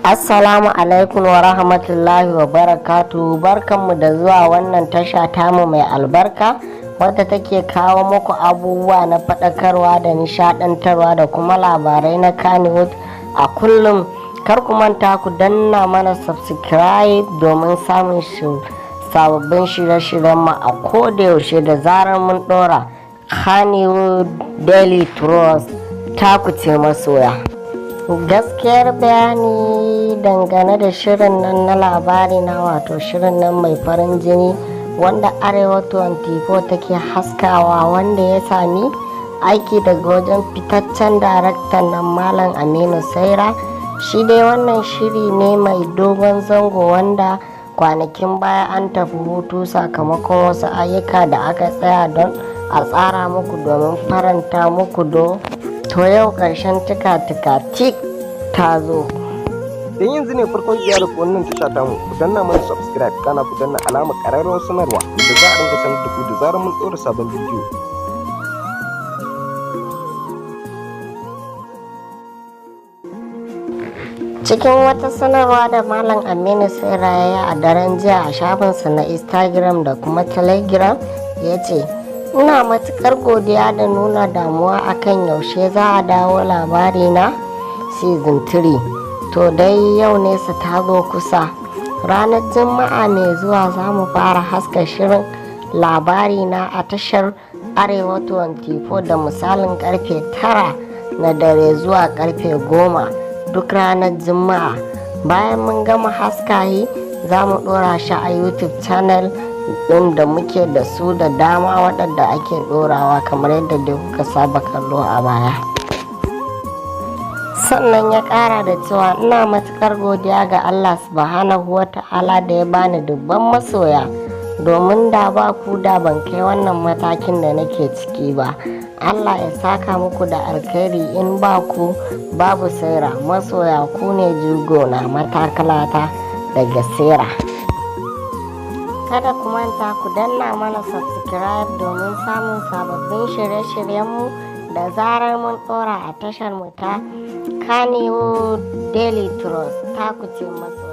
Assalamu alaikum wa rahmatullahi wa barakatu. Barkanmu da zuwa wannan tasha tamu mai albarka wadda take kawo muku abubuwa na faɗakarwa da nishaɗantarwa da kuma labarai na Kannywood a kullum. Kar ku manta ku danna mana subscribe domin samun sababbin shirye-shiryen mu a kodayaushe da zarar mun ɗora. Kannywood Daily Trust ta ku ce masoya. Gaskiyar bayani dangane da shirin nan na labari na wato shirin nan mai farin jini wanda Arewa 24 take haskawa, wanda ya sami aiki daga wajen fitaccen daraktan nan Malam Aminu Saira. Shi dai wannan shiri ne mai dogon zango wanda kwanakin baya an tafi hutu sakamakon wasu ayyuka da aka tsaya don a tsara muku domin faranta muku to yau ƙarshen tik ta zo. Idan yanzu ne farkon ziyarar wannan tasha tamu, ku danna mana subscribe kana ku danna alamar ƙararrawar sanarwa da za a rinka sanar da ku da zarar mun ɗora sabon bidiyo. Cikin wata sanarwa da Malam Aminu Saira ya yi a daren jiya a shafinsa na Instagram da kuma Telegram, ya ce, ina matukar godiya da nuna damuwa akan yaushe za a dawo labari na season 3. To dai yau nesa ta zo kusa. Ranar Juma'a mai zuwa za mu fara haska shirin labari na a tashar Arewa 24 da misalin karfe 9 na dare zuwa karfe 10 duk ranar Juma'a. Bayan mun gama haskayi za mu ɗora shi a YouTube channel ɗin da muke da su da dama waɗanda ake ɗorawa kamar yadda dai kuka saba kallo a baya. Sannan ya ƙara da cewa ina matuƙar godiya ga Allah subhanahu wa ta'ala da ya bani dubban masoya, domin da ba ku da ban kai wannan matakin da nake ciki ba. Allah ya saka muku da alkhairi, in ba ku babu Saira. Masoya ku ne jigo na matakalata daga Saira. Kada ku manta ku danna mana subscribe domin samun sababbin shirye-shiryenmu da zarar mun ɗora a tashar mu ta Kannywood Daily Trust. Ta ku ce masu